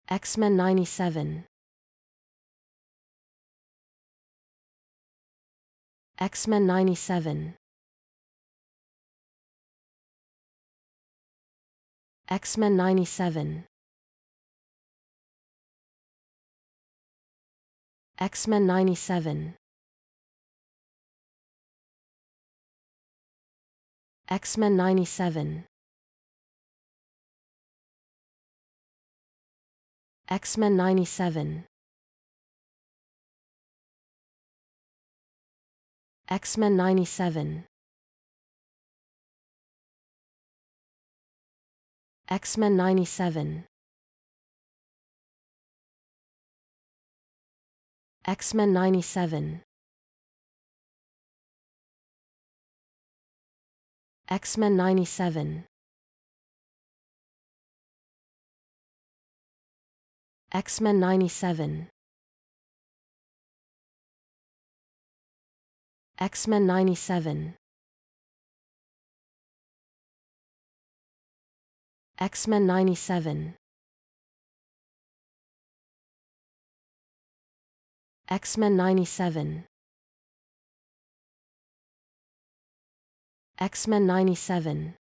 X-Men 97. X-Men 97. X-Men 97. X-Men 97. X-Men 97. X-Men 97. X-Men 97. X-Men 97. X-Men 97. X-Men 97. X-Men 97. X-Men 97. X-Men 97. X-Men 97. X-Men 97.